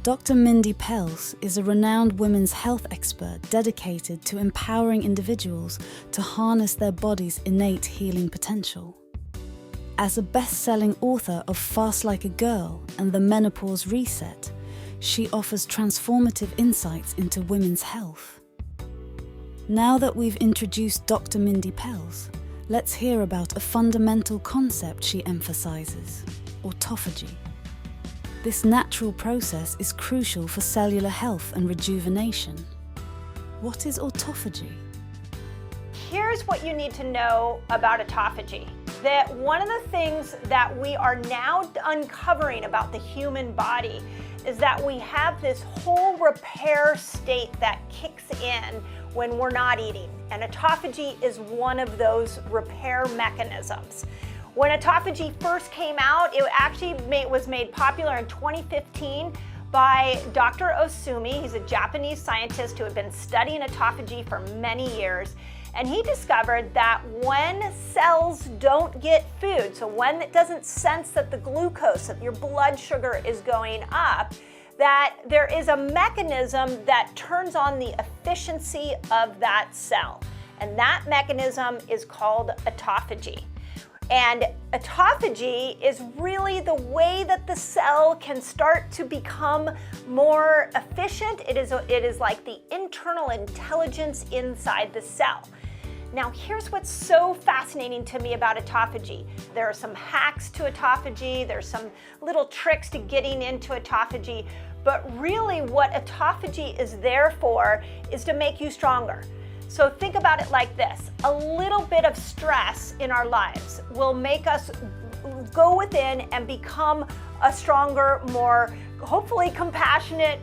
Dr. Mindy Pelz is a renowned women's health expert dedicated to empowering individuals to harness their body's innate healing potential. As a best-selling author of Fast Like a Girl and the Menopause Reset, she offers transformative insights into women's health. Now that we've introduced Dr. Mindy Pelz, let's hear about a fundamental concept she emphasizes: autophagy. This natural process is crucial for cellular health and rejuvenation. What is autophagy? Here's what you need to know about autophagy. That one of the things that we are now uncovering about the human body is that we have this whole repair state that kicks in when we're not eating. And autophagy is one of those repair mechanisms. When autophagy first came out, it actually was made popular in 2015 by Dr. Osumi. He's a Japanese scientist who had been studying autophagy for many years. And he discovered that when cells don't get food, so when it doesn't sense that the glucose, that your blood sugar is going up, that there is a mechanism that turns on the efficiency of that cell. And that mechanism is called autophagy. And autophagy is really the way that the cell can start to become more efficient. It is like the internal intelligence inside the cell. Now, here's what's so fascinating to me about autophagy. There are some hacks to autophagy, there's some little tricks to getting into autophagy, but really what autophagy is there for is to make you stronger. So think about it like this: a little bit of stress in our lives will make us go within and become a stronger, more hopefully compassionate,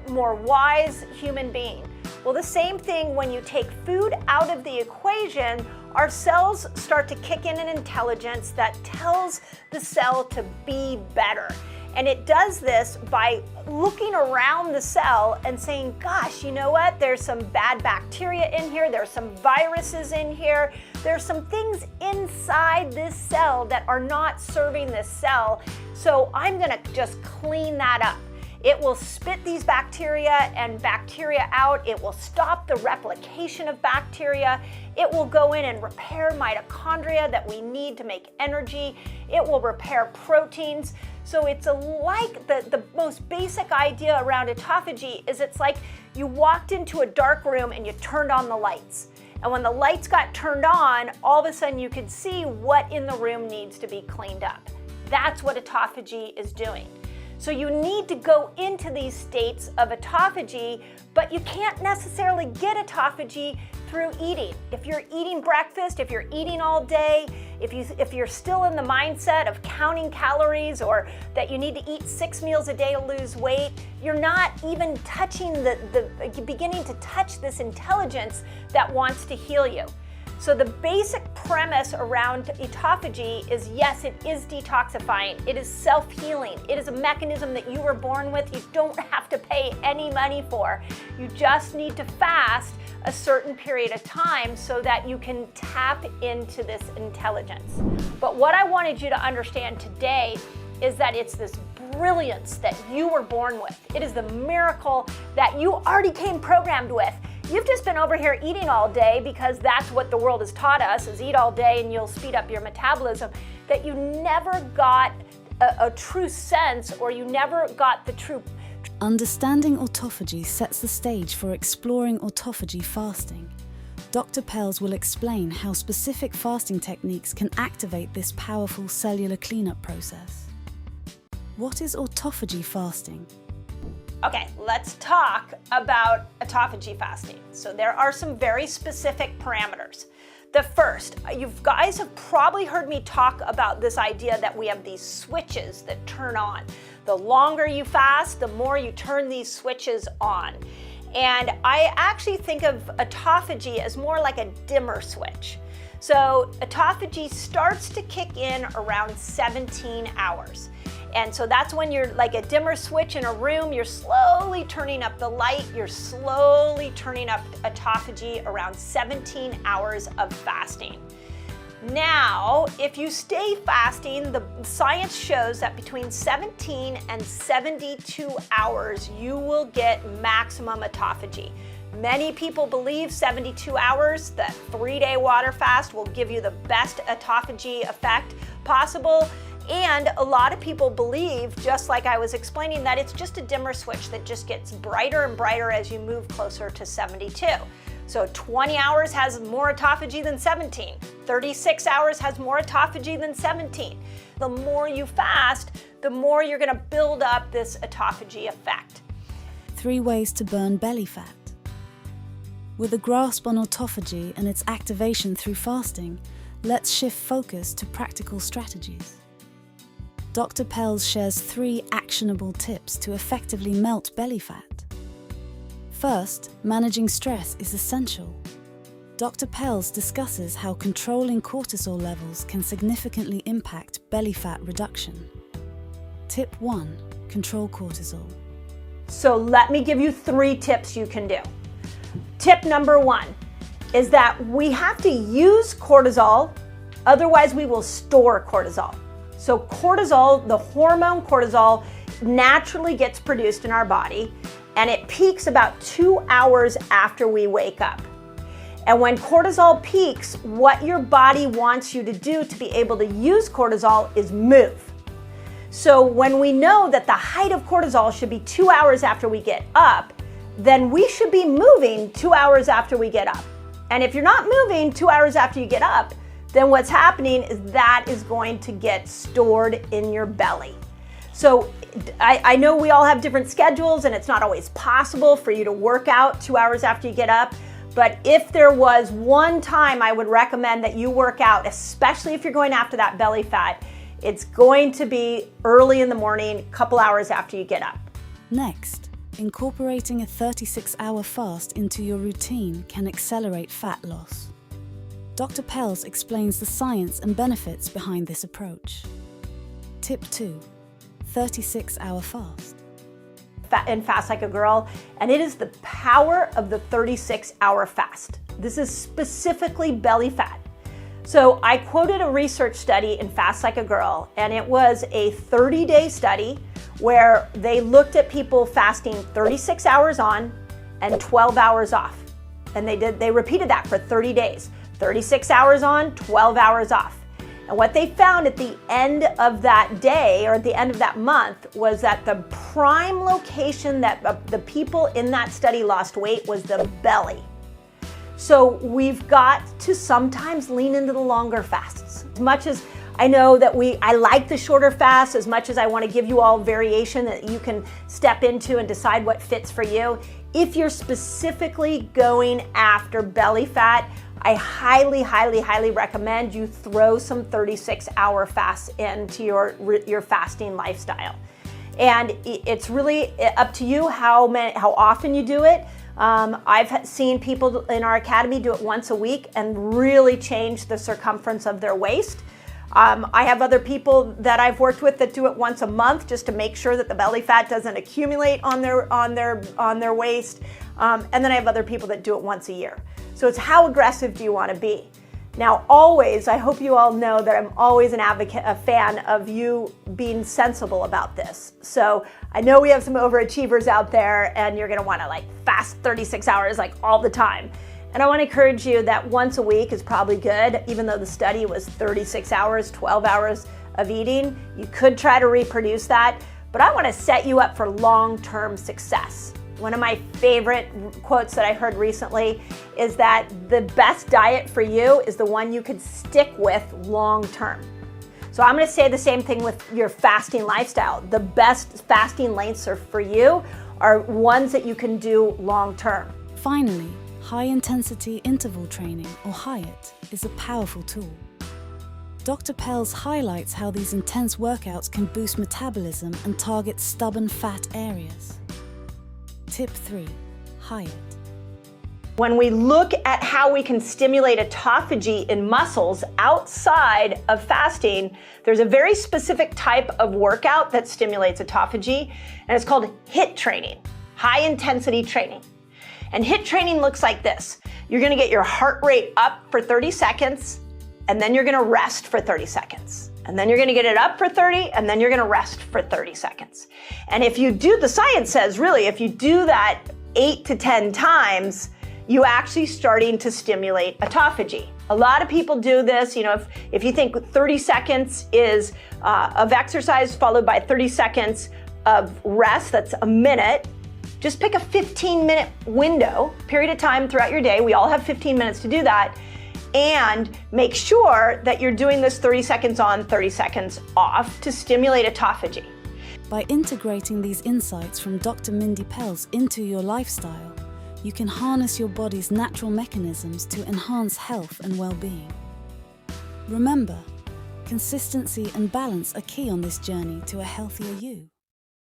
more wise human being. Well, the same thing when you take food out of the equation, our cells start to kick in an intelligence that tells the cell to be better. And it does this by looking around the cell and saying, gosh, you know what? There's some bad bacteria in here. There's some viruses in here. There's some things inside this cell that are not serving this cell. So I'm gonna just clean that up. It will spit these bacteria and bacteria out. It will stop the replication of bacteria. It will go in and repair mitochondria that we need to make energy. It will repair proteins. So it's like the most basic idea around autophagy is it's like you walked into a dark room and you turned on the lights. And when the lights got turned on, all of a sudden you could see what in the room needs to be cleaned up. That's what autophagy is doing. So you need to go into these states of autophagy, but you can't necessarily get autophagy through eating. If you're eating breakfast, if you're eating all day, if you're still in the mindset of counting calories or that you need to eat 6 meals a day to lose weight, you're not even touching beginning to touch this intelligence that wants to heal you. So the basic premise around autophagy is, yes, it is detoxifying. It is self-healing. It is a mechanism that you were born with. You don't have to pay any money for. You just need to fast a certain period of time so that you can tap into this intelligence. But what I wanted you to understand today is that it's this brilliance that you were born with. It is the miracle that you already came programmed with. You've just been over here eating all day because that's what the world has taught us, is eat all day and you'll speed up your metabolism, that you never got a true sense, or you never got the true. Understanding autophagy sets the stage for exploring autophagy fasting. Dr. Pelz will explain how specific fasting techniques can activate this powerful cellular cleanup process. What is autophagy fasting? Okay, let's talk about autophagy fasting. So there are some very specific parameters. The first, you guys have probably heard me talk about this idea that we have these switches that turn on. The longer you fast, the more you turn these switches on. And I actually think of autophagy as more like a dimmer switch. So autophagy starts to kick in around 17 hours. And so that's when you're like a dimmer switch in a room, you're slowly turning up the light, you're slowly turning up autophagy around 17 hours of fasting. Now, if you stay fasting, the science shows that between 17 and 72 hours, you will get maximum autophagy. Many people believe 72 hours, the 3-day water fast, will give you the best autophagy effect possible. And a lot of people believe, just like I was explaining, that it's just a dimmer switch that just gets brighter and brighter as you move closer to 72. So 20 hours has more autophagy than 17. 36 hours has more autophagy than 17. The more you fast, the more you're going to build up this autophagy effect. 3 ways to burn belly fat. With a grasp on autophagy and its activation through fasting, let's shift focus to practical strategies. Dr. Pelz shares 3 actionable tips to effectively melt belly fat. First, managing stress is essential. Dr. Pelz discusses how controlling cortisol levels can significantly impact belly fat reduction. Tip 1. Control cortisol. So let me give you 3 tips you can do. Tip number 1 is that we have to use cortisol, otherwise we will store cortisol. So cortisol, the hormone cortisol, naturally gets produced in our body, and it peaks about 2 hours after we wake up. And when cortisol peaks, what your body wants you to do to be able to use cortisol is move. So when we know that the height of cortisol should be 2 hours after we get up, then we should be moving 2 hours after we get up. And if you're not moving 2 hours after you get up, then what's happening is that is going to get stored in your belly. So I know we all have different schedules and it's not always possible for you to work out 2 hours after you get up. But if there was one time I would recommend that you work out, especially if you're going after that belly fat, it's going to be early in the morning, a couple hours after you get up. Next, incorporating a 36-hour fast into your routine can accelerate fat loss. Dr. Pelz explains the science and benefits behind this approach. Tip 2. 36-hour fast. And Fast Like a Girl, and it is the power of the 36-hour fast. This is specifically belly fat. So I quoted a research study in Fast Like a Girl, and it was a 30-day study where they looked at people fasting 36 hours on and 12 hours off. And they repeated that for 30 days. 36 hours on, 12 hours off. And what they found at the end of that day, or at the end of that month, was that the prime location that the people in that study lost weight was the belly. So we've got to sometimes lean into the longer fasts. As much as I know that I like the shorter fasts, as much as I want to give you all variation that you can step into and decide what fits for you, if you're specifically going after belly fat, I highly, highly, highly recommend you throw some 36-hour fasts into your fasting lifestyle. And it's really up to you how often you do it. I've seen people in our academy do it once a week and really change the circumference of their waist. I have other people that I've worked with that do it once a month just to make sure that the belly fat doesn't accumulate on their waist. And then I have other people that do it once a year. So it's how aggressive do you want to be? Now, always, I hope you all know that I'm always a fan of you being sensible about this. So I know we have some overachievers out there and you're going to want to fast 36 hours all the time. And I want to encourage you that once a week is probably good, even though the study was 36 hours, 12 hours of eating. You could try to reproduce that, but I want to set you up for long-term success. One of my favorite quotes that I heard recently is that the best diet for you is the one you could stick with long-term. So I'm going to say the same thing with your fasting lifestyle. The best fasting lengths for you are ones that you can do long-term. Finally, high-intensity interval training, or HIIT, is a powerful tool. Dr. Pelz highlights how these intense workouts can boost metabolism and target stubborn fat areas. Tip 3. HIIT. When we look at how we can stimulate autophagy in muscles outside of fasting, there's a very specific type of workout that stimulates autophagy, and it's called HIIT training, high-intensity training. And HIIT training looks like this. You're going to get your heart rate up for 30 seconds, and then you're gonna rest for 30 seconds. And then you're gonna get it up for 30, and then you're gonna rest for 30 seconds. And if you do, the science says really, if you do that 8 to 10 times, you actually starting to stimulate autophagy. A lot of people do this, if you think 30 seconds is of exercise followed by 30 seconds of rest, that's a minute. Just pick a 15-minute window, period of time throughout your day. We all have 15 minutes to do that. And make sure that you're doing this 30 seconds on, 30 seconds off to stimulate autophagy. By integrating these insights from Dr. Mindy Pelz into your lifestyle, you can harness your body's natural mechanisms to enhance health and well-being. Remember, consistency and balance are key on this journey to a healthier you.